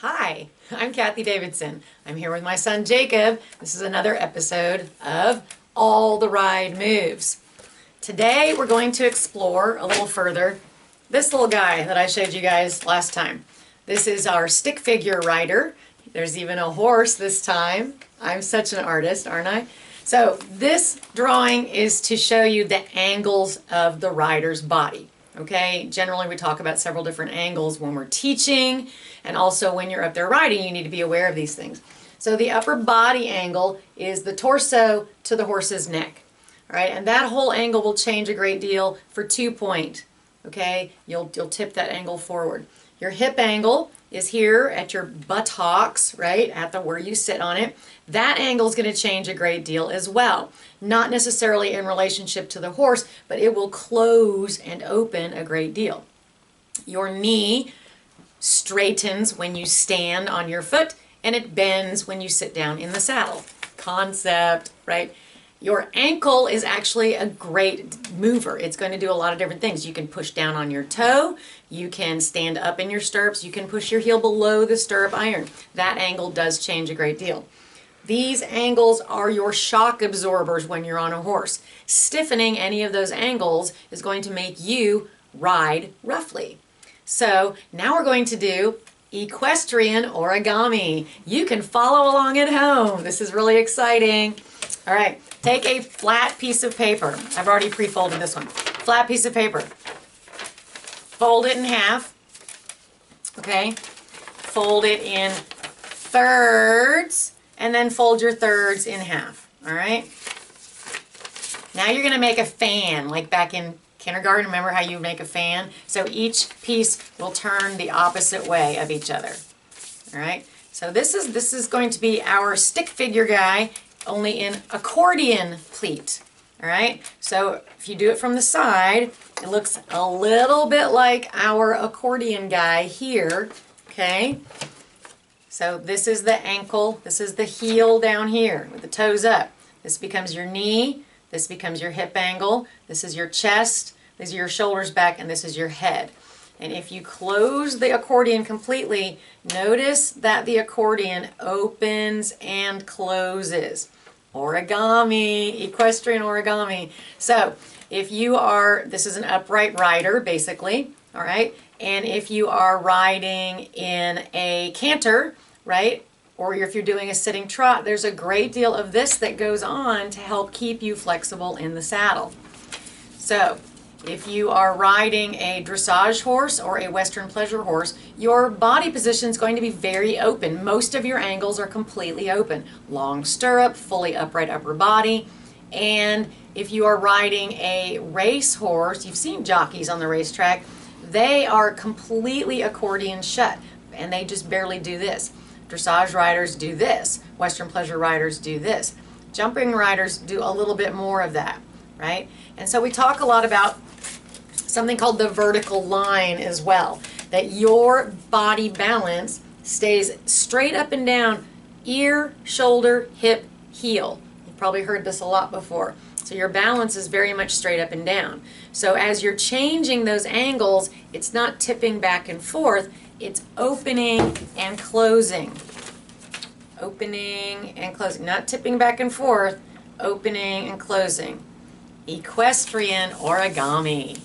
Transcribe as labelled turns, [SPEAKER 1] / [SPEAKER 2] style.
[SPEAKER 1] Hi, I'm Kathy Davidson. I'm here with my son Jacob. This is another episode of All the Ride Moves. Today we're going to explore a little further this little guy that I showed you guys last time. This is our stick figure rider. There's even a horse this time. I'm such an artist, aren't I? So this drawing is to show you the angles of the rider's body. Okay, generally we talk about several different angles when we're teaching, and also when you're up there riding you need to be aware of these things. So the upper body angle is the torso to the horse's neck. All right, and that whole angle will change a great deal for 2 point. Okay, you'll tip that angle forward. Your hip angle is here at your buttocks, right, at the where you sit on it. That angle is going to change a great deal as well. Not necessarily in relationship to the horse, but it will close and open a great deal. Your knee straightens when you stand on your foot, and it bends when you sit down in the saddle. Concept, right? Your ankle is actually a great mover. It's going to do a lot of different things. You can push down on your toe, you can stand up in your stirrups, you can push your heel below the stirrup iron. That angle does change a great deal. These angles are your shock absorbers when you're on a horse. Stiffening any of those angles is going to make you ride roughly. So now we're going to do equestrian origami. You can follow along at home. This is really exciting. All right, take a flat piece of paper. I've already pre-folded this one. Flat piece of paper. Fold it in half. Okay, fold it in thirds, and then fold your thirds in half. All right. Now you're going to make a fan, like back in kindergarten. Remember how you make a fan? So each piece will turn the opposite way of each other. All right. So this is going to be our stick figure guy, only in accordion pleat. All right. So if you do it from the side, it looks a little bit like our accordion guy here. Okay. So this is the ankle, this is the heel down here with the toes up. This becomes your knee, this becomes your hip angle, this is your chest, these are your shoulders back, and this is your head. And if you close the accordion completely, notice that the accordion opens and closes. Origami, equestrian origami. So if you are, this is an upright rider basically, all right? And if you are riding in a canter, right, or if you're doing a sitting trot, there's a great deal of this that goes on to help keep you flexible in the saddle. So if you are riding a dressage horse or a Western pleasure horse, your body position is going to be very open. Most of your angles are completely open. Long stirrup, fully upright upper body. And if you are riding a race horse, you've seen jockeys on the racetrack, they are completely accordion shut, and they just barely do this. Dressage riders do this. Western pleasure riders do this. Jumping riders do a little bit more of that, right? And so we talk a lot about something called the vertical line as well, that your body balance stays straight up and down, ear, shoulder, hip, heel. You've probably heard this a lot before. So your balance is very much straight up and down. So as you're changing those angles, it's not tipping back and forth, it's opening and closing. Opening and closing, not tipping back and forth, opening and closing. Equestrian origami.